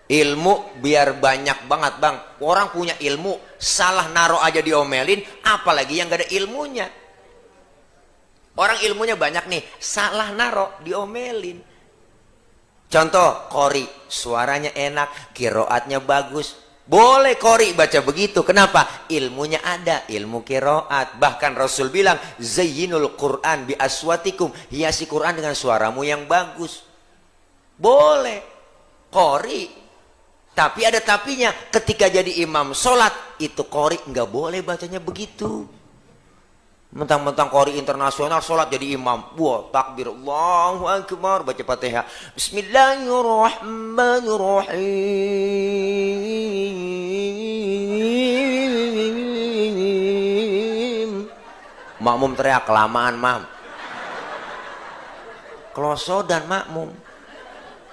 Ilmu biar banyak banget bang. Orang punya ilmu salah naro aja diomelin, apalagi yang gak ada ilmunya. Orang ilmunya banyak nih, salah naro diomelin. Contoh qori, suaranya enak, kiroatnya bagus, boleh qori baca begitu. Kenapa? Ilmunya ada, ilmu kiroat. Bahkan Rasul bilang zayyinul Quran bi aswatikum, hiasi Quran dengan suaramu yang bagus. Boleh qori. Tapi ada tapinya, ketika jadi imam sholat, itu qori nggak boleh bacanya begitu. Mentang-mentang qori internasional sholat jadi imam. Wah, takbir, Allahu Akbar, baca Fatihah. Bismillahirrahmanirrahim. Makmum teriak, kelamaan mam. Kloso dan makmum.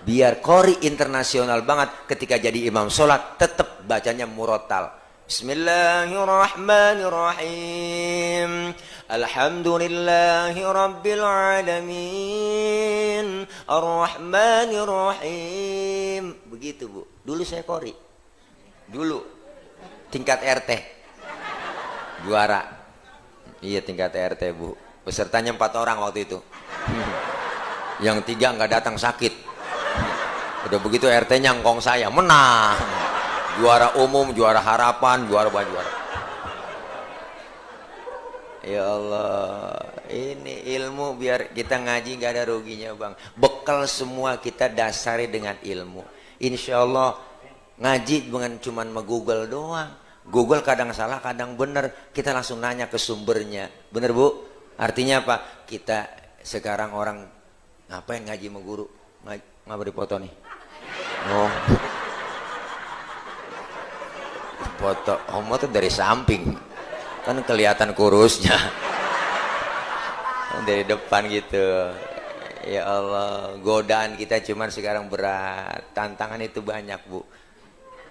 Biar qori internasional banget, ketika jadi imam sholat tetap bacanya murotal. Bismillahirrahmanirrahim. Alhamdulillahi rabbil alamin. Ar-Rahmanirrahim. Begitu bu. Dulu saya qori. Dulu tingkat RT. Juara. Iya tingkat RT bu. Pesertanya 4 orang waktu itu. Yang 3 nggak datang sakit. Udah begitu RT nyangkong saya, menang. Juara umum, juara harapan, juara. Ya Allah, ini ilmu biar kita ngaji gak ada ruginya bang. Bekal semua kita dasari dengan ilmu. Insya Allah ngaji bukan cuma me-google doang. Google kadang salah, kadang bener. Kita langsung nanya ke sumbernya. Bener bu? Artinya apa? Kita sekarang orang ngapain ngaji sama guru? Ngapa dipoto nih? Oh, foto homo tuh dari samping kan kelihatan kurusnya, dari depan gitu. Ya Allah, godaan kita cuman sekarang berat. Tantangan itu banyak, Bu.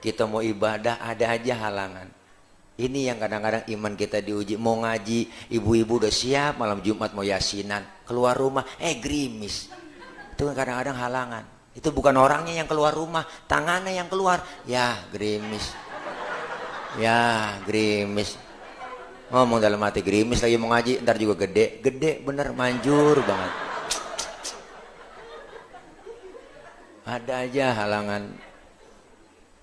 Kita mau ibadah ada aja halangan. Ini yang kadang-kadang iman kita diuji. Mau ngaji, ibu-ibu udah siap malam Jumat mau yasinan. Keluar rumah, gerimis. Itu kan kadang-kadang halangan. Itu bukan orangnya yang keluar rumah, tangannya yang keluar. Ya, gerimis. Ya, gerimis. Ngomong dalam hati, gerimis lagi mau ngaji, ntar juga gede. Gede bener, manjur banget. Ada aja halangan.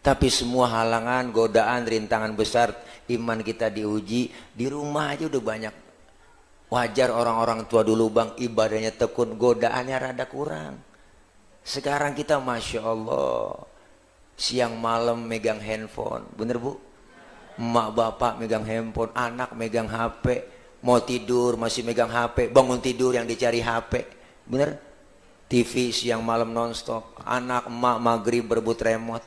Tapi semua halangan, godaan, rintangan besar, iman kita diuji. Di rumah aja udah banyak. Wajar orang-orang tua dulu bang, ibadahnya tekun, godaannya rada kurang. Sekarang kita Masya Allah, siang malam megang handphone. Bener Bu? Emak bapak megang handphone, anak megang HP. Mau tidur masih megang HP, bangun tidur yang dicari HP. Bener? TV siang malam nonstop. Anak emak maghrib berebut remote.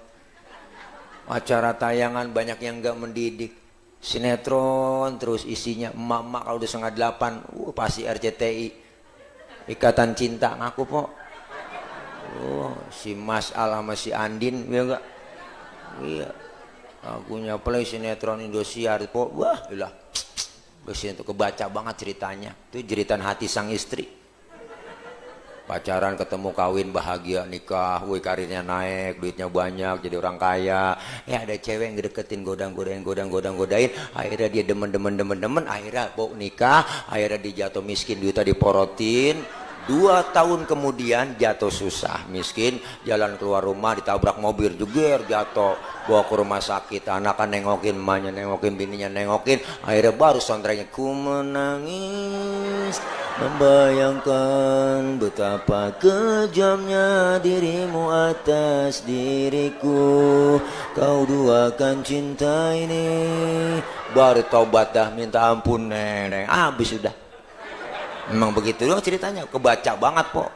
Acara tayangan banyak yang gak mendidik. Sinetron terus isinya. Emak-emak kalau udah 7:30 pasti RCTI. Ikatan Cinta ngaku po. Si Mas Al sama si Andin ya enggak? Iya. Akunya play sinetron Indosiar po. Wah, ilah. Besin itu kebaca banget ceritanya. Itu jeritan hati sang istri. Pacaran, ketemu, kawin, bahagia, nikah, karirnya naik, duitnya banyak, jadi orang kaya. Ya ada cewek yang ngedeketin, godain. Akhirnya dia demen, akhirnya bawa nikah, akhirnya dia jatuh miskin, duitnya diporotin. 2 tahun kemudian jatuh susah, miskin, jalan keluar rumah ditabrak mobil, jeger, jatuh, bawa ke rumah sakit. Anaknya nengokin, emaknya nengokin, bininya nengokin. Akhirnya baru soundtracknya, ku menangis membayangkan betapa kejamnya dirimu atas diriku, kau duakan cinta ini. Baru taubat dah, minta ampun nenek, habis sudah. Memang begitu doang ceritanya, kebaca banget po.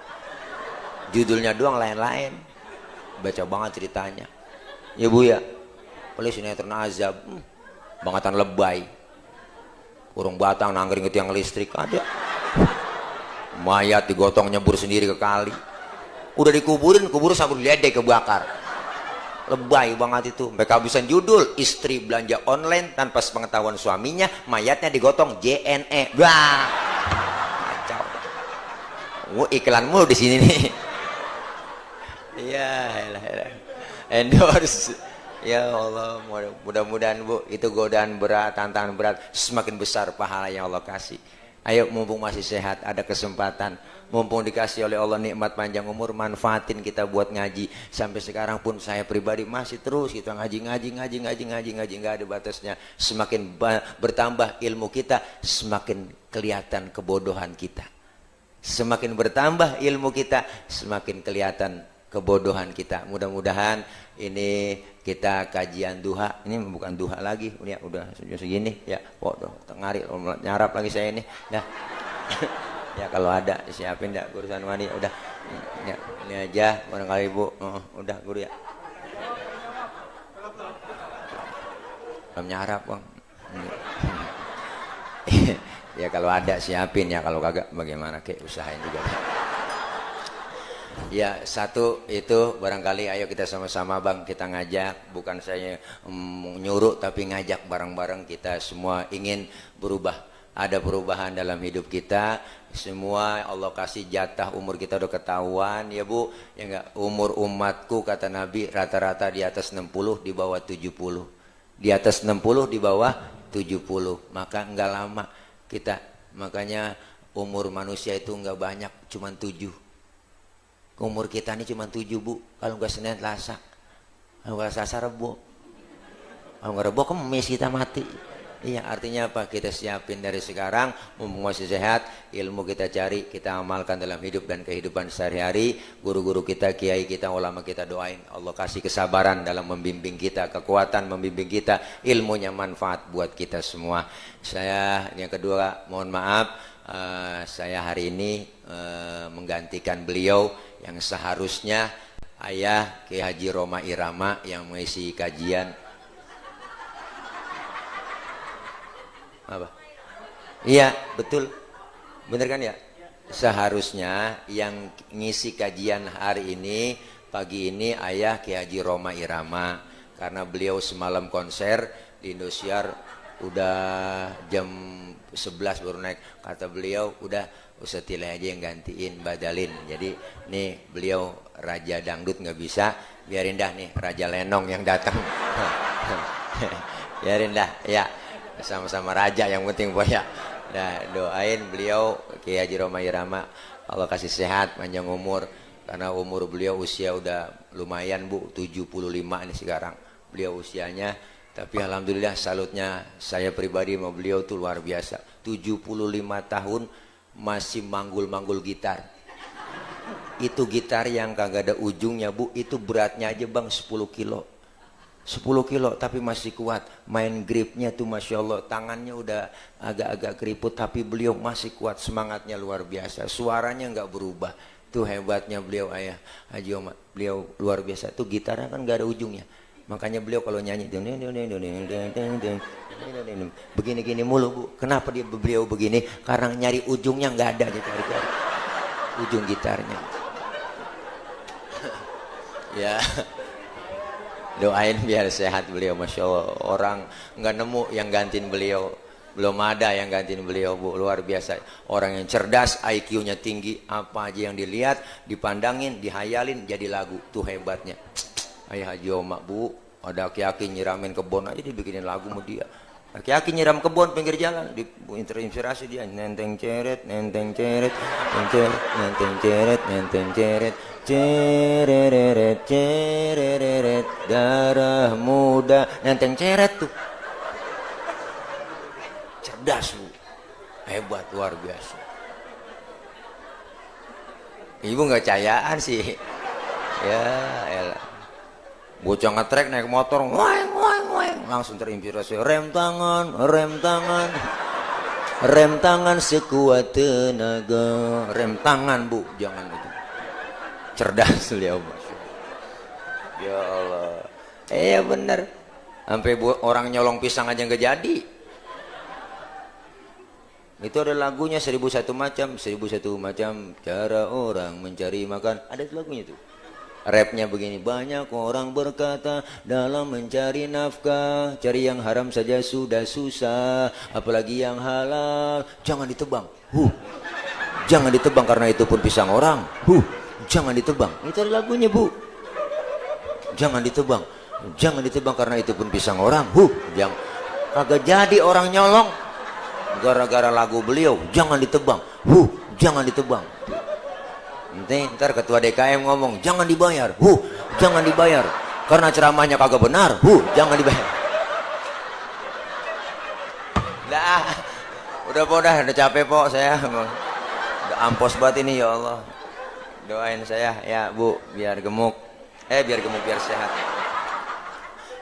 Judulnya doang lain-lain, baca banget ceritanya. Ya Bu ya, boleh sinetron azab, bangatan lebay, kurung batang nangkring ke tiang listrik ada. Mayat digotong nyebur sendiri ke kali. Udah dikuburin, kubur sabun ledek kebakar. Lebay banget itu. Mereka habisan judul, istri belanja online tanpa sepengetahuan suaminya, mayatnya digotong JNE. Wah, kacau. Iklan mulu di sini nih. Iya, endorse. Ya Allah, mudah-mudahan Bu, itu godaan berat, tantangan berat, semakin besar pahala yang Allah kasih. Ayo mumpung masih sehat, ada kesempatan, mumpung dikasih oleh Allah nikmat panjang umur, manfaatin kita buat ngaji. Sampai sekarang pun saya pribadi masih terus kita ngaji, nggak ada batasnya. Semakin bertambah ilmu kita, semakin kelihatan kebodohan kita. Semakin bertambah ilmu kita, semakin kelihatan kebodohan kita. Mudah-mudahan ini kita kajian duha, ini bukan duha lagi, udah segini ya, ngari nyarap lagi saya ini, dah. Ya kalau ada siapin dah urusan mandi, udah. Ya, ini aja barangkali Bu, udah guru ya. Belum nyarap bang. Ya kalau ada siapin ya, kalau kagak bagaimana kek usahain juga. Ya satu itu barangkali ayo kita sama-sama bang, kita ngajak, bukan saya nyuruh tapi ngajak bareng-bareng, kita semua ingin berubah, ada perubahan dalam hidup kita semua. Allah kasih jatah umur kita udah ketahuan ya Bu ya enggak. Umur umatku kata Nabi rata-rata di atas 60, di bawah 70, di atas 60, di bawah 70, maka enggak lama kita, makanya umur manusia itu enggak banyak, cuma 7. Umur kita ini cuma 7 Bu, kalau nggak Senin Selasa, kalau nggak Selasa Rebo, kalau nggak Rebo Kemis kita mati. Iya, artinya apa? Kita siapin dari sekarang, mumpung masih sehat, ilmu kita cari, kita amalkan dalam hidup dan kehidupan sehari-hari. Guru-guru kita, kiai kita, ulama kita doain Allah kasih kesabaran dalam membimbing kita, kekuatan membimbing kita, ilmunya manfaat buat kita semua. Saya yang kedua mohon maaf, saya hari ini menggantikan beliau yang seharusnya ayah Ki Haji Roma Irama yang mengisi kajian. Apa? Iya betul, bener kan ya? seharusnya yang ngisi kajian hari ini pagi ini Ayah Ki Haji Roma Irama, karena beliau semalam konser di Indosiar udah jam 11 baru naik. Kata beliau udah Ustaz Tilai aja yang gantiin badalin. Jadi nih beliau raja dangdut nggak bisa, biarin dah nih Raja Lenong yang datang. Biarin dah ya, sama-sama raja yang penting ya. Nah, doain beliau Ki Haji Roma Irama, Allah kasih sehat, panjang umur. Karena umur beliau usia udah lumayan Bu, 75 ini sekarang beliau usianya. Tapi alhamdulillah salutnya saya pribadi sama beliau tuh luar biasa. 75 tahun masih manggul-manggul gitar. Itu gitar yang kagak ada ujungnya Bu, itu beratnya aja Bang 10 kilo. 10 kilo tapi masih kuat. Main gripnya tuh Masya Allah, tangannya udah agak-agak keriput tapi beliau masih kuat, semangatnya luar biasa. Suaranya nggak berubah. Tuh hebatnya beliau Ayah Haji Oma, beliau luar biasa. Tuh gitarnya kan nggak ada ujungnya. Makanya beliau kalau nyanyi begini-gini mulu Bu. Kenapa beliau begini? Karena nyari ujungnya nggak ada, cari-cari ujung gitarnya. Ya, doain biar sehat beliau, Masya Allah. Orang nggak nemu yang gantiin beliau, belum ada yang gantiin beliau Bu, luar biasa. Orang yang cerdas, IQ-nya tinggi, apa aja yang dilihat, dipandangin, dihayalin jadi lagu. Tuh hebatnya Ayah Haji Oma Bu. Ada aki-aki nyiramin kebon aja dibikinin lagu sama dia. Aki-aki nyiram kebon pinggir jalan, terinspirasi dia. Nenteng ceret, nenteng ceret, nenteng ceret, nenteng ceret, cereret, cereret, darah muda, nenteng ceret tuh. Cerdas Bu, hebat luar biasa. Ibu nggak cayaan sih, ya elah. Bocah ngetrek naik motor, weng weng weng, langsung terinspirasi. Rem tangan, rem tangan, rem tangan sekuat tenaga. Rem tangan Bu, jangan itu. Cerdas beliau Masya Allah. Ya Allah, bener. Sampai orang nyolong pisang aja nggak jadi. Itu ada lagunya 1001 macam, 1001 macam cara orang mencari makan. Ada lagunya tuh. Rapnya begini, banyak orang berkata dalam mencari nafkah, cari yang haram saja sudah susah, apalagi yang halal. Jangan ditebang, jangan ditebang karena itu pun pisang orang, jangan ditebang. Itu ada lagunya Bu. Jangan ditebang, jangan ditebang karena itu pun pisang orang, jangan. Kagak jadi orang nyolong gara-gara lagu beliau. Jangan ditebang, jangan ditebang. Ntar ketua DKM ngomong jangan dibayar, jangan dibayar karena ceramahnya kagak benar, jangan dibayar. Udah capek po saya, udah ampos banget ini ya Allah. Doain saya ya Bu biar gemuk, biar sehat.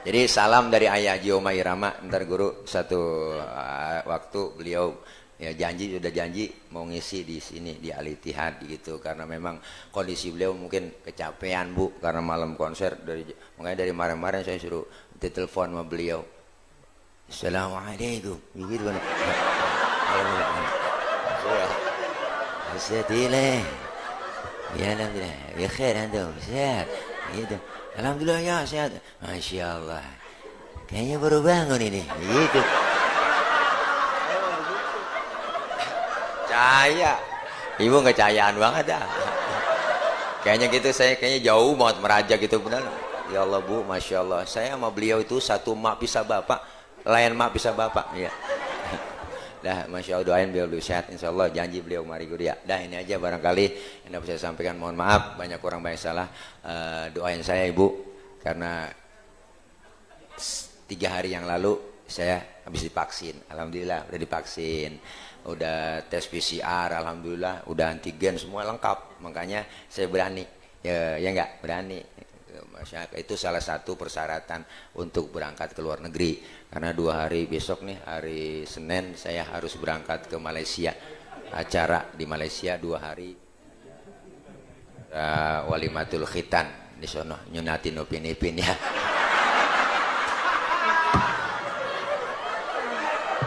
Jadi salam dari Ayah Haji Oma Irama. Ntar guru satu waktu beliau ya sudah janji mau ngisi di sini di Al Ittihad gitu, karena memang kondisi beliau mungkin kecapean Bu karena malam konser. Makanya dari kemarin saya suruh ditelepon sama beliau. Assalamualaikum gitu kan. Ustadillah ya alhamdulillah ya khair antum sehat gitu. Alhamdulillah ya sehat, Masya Allah, kayaknya baru bangun ini gitu. Caya, ibu nggak cayaan banget dah. Kayaknya gitu, saya kayaknya jauh banget meraja gitu benar. Ya Allah Bu, Masya Allah, saya sama beliau itu satu mak pisah bapak, lain mak pisah bapak. Ya. Dah, Masya Allah, doain beliau sehat, Insya Allah, janji beliau mari guru ya. Dah ini aja barangkali yang dapat saya sampaikan. Mohon maaf banyak orang banyak salah. Doain saya Ibu, karena 3 hari yang lalu saya habis divaksin. Alhamdulillah udah divaksin. Udah tes PCR, alhamdulillah, udah antigen semua lengkap. Makanya saya berani, ya enggak berani. Masyarakat itu salah satu persyaratan untuk berangkat ke luar negeri. Karena 2 hari besok nih, hari Senin saya harus berangkat ke Malaysia. Acara di Malaysia 2 hari. Walimatul khitan di sono nyunatin upin-ipin ya.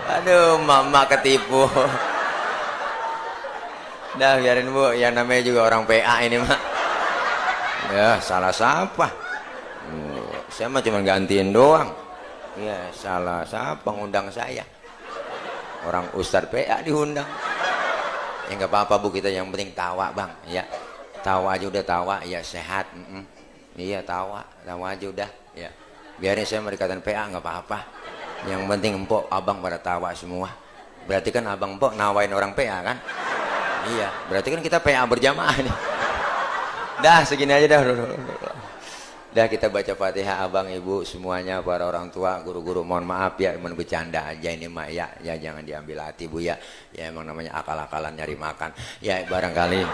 Aduh, mama ketipu. Dah biarin Bu, yang namanya juga orang PA ini mah. Ya salah siapa? Saya mah cuma gantiin doang. Ya salah siapa ngundang saya? Orang Ustadz PA diundang. Ya nggak apa-apa Bu, kita yang penting tawa Bang. Ya tawa aja udah tawa, ya sehat. Iya tawa aja udah. Ya biarin saya merikatan PA nggak apa-apa. Yang penting empok abang pada tawa semua. Berarti kan abang empok nawain orang PA kan? Iya, berarti kan kita PA berjamaah nih. Dah segini aja dah. Dah kita baca Fatihah abang ibu semuanya, para orang tua, guru-guru mohon maaf ya, emang bercanda aja ini mak ya, ya jangan diambil hati Bu ya. Ya emang namanya akal-akalan nyari makan. Ya barangkali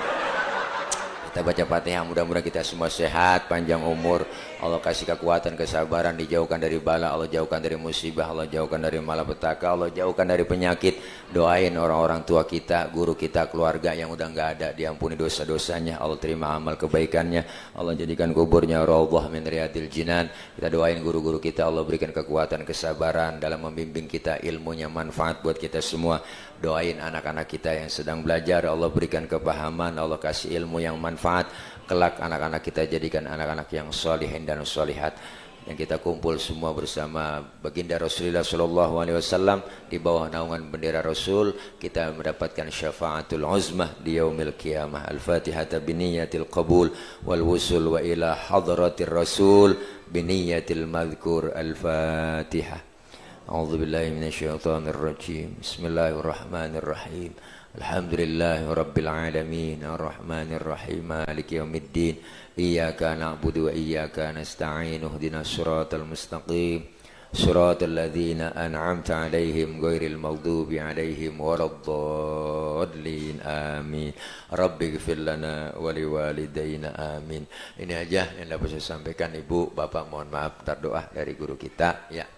kita baca Fatihah, mudah-mudahan kita semua sehat, panjang umur, Allah kasih kekuatan, kesabaran, dijauhkan dari bala, Allah jauhkan dari musibah, Allah jauhkan dari malapetaka, Allah jauhkan dari penyakit. Doain orang-orang tua kita, guru kita, keluarga yang udah nggak ada, diampuni dosa-dosanya, Allah terima amal kebaikannya, Allah jadikan kuburnya raudhah min riyadil jinan. Kita doain guru-guru kita, Allah berikan kekuatan, kesabaran dalam membimbing kita, ilmunya manfaat buat kita semua. Doain anak-anak kita yang sedang belajar, Allah berikan kepahaman, Allah kasih ilmu yang manfaat. Kelak anak-anak kita jadikan anak-anak yang solihin dan solihat. Yang kita kumpul semua bersama baginda Rasulullah SAW di bawah naungan bendera Rasul, kita mendapatkan syafaatul uzmah di yaumil qiyamah. Al-Fatihah biniyatil qabul wal wusul wa ila hadratir Rasul biniyatil madhkur. Al-Fatihah. أعوذ بالله من الشيطان الرجيم بسم الله الرحمن الرحيم الحمد لله رب العالمين الرحمن الرحيم مالك يوم الدين إياك نعبد وإياك نستعين اهدنا الصراط المستقيم صراط الذين أنعمت عليهم غير المغضوب عليهم ولا الضالين آمين رب اغفر لنا ولوالدينا آمين. Ini aja yang dapat saya sampaikan Ibu, Bapak mohon maaf. Ntar doa dari guru kita ya,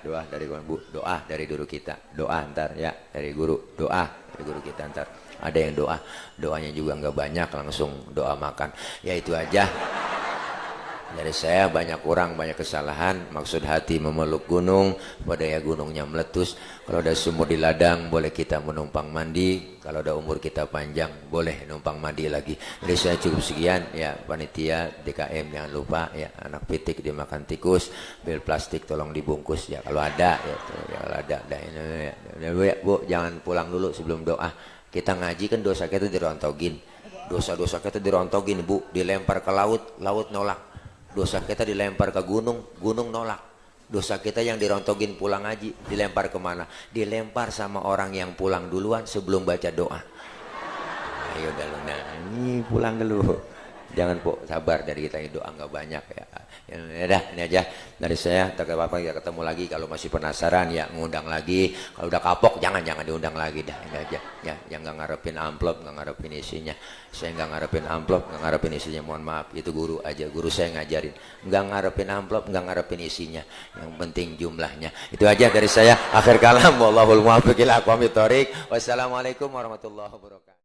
doa dari Bu, doa dari guru kita, doa ntar ya dari guru, doa dari guru kita ntar. Ada yang doanya juga nggak banyak, langsung doa makan. Ya itu aja. Dari saya banyak kurang, banyak kesalahan. Maksud hati memeluk gunung, pada ya gunungnya meletus. Kalau ada sumur di ladang, boleh kita menumpang mandi. Kalau ada umur kita panjang, boleh numpang mandi lagi. Jadi saya cukup sekian. Ya panitia DKM jangan lupa ya, anak pitik dimakan tikus, pil plastik tolong dibungkus ya kalau ada ya. Ya kalau ada, ya, Bu jangan pulang dulu sebelum doa. Kita ngaji kan dosa kita dirontogin. Dosa-dosa kita dirontogin Bu, dilempar ke laut, laut nolak. Dosa kita dilempar ke gunung, gunung nolak. Dosa kita yang dirontogin pulang ngaji, dilempar kemana? Dilempar sama orang yang pulang duluan sebelum baca doa. Ayo dah lu, ini pulang dulu. Jangan Po, sabar dari kita, doa nggak banyak ya. Ya dah, ini aja dari saya. Tak apa-apa ya, ketemu lagi. Kalau masih penasaran ya ngundang lagi. Kalau udah kapok jangan diundang lagi dah. Ini aja ya, yang nggak ngarepin amplop, nggak ngarepin isinya. Saya nggak ngarepin amplop, nggak ngarepin isinya, mohon maaf. Itu guru aja, guru saya ngajarin. Nggak ngarepin amplop, nggak ngarepin isinya. Yang penting jumlahnya. Itu aja dari saya. Akhir kalam, wallahul muwaffiq ila aqwamit thoriq. Wassalamualaikum warahmatullahi wabarakatuh.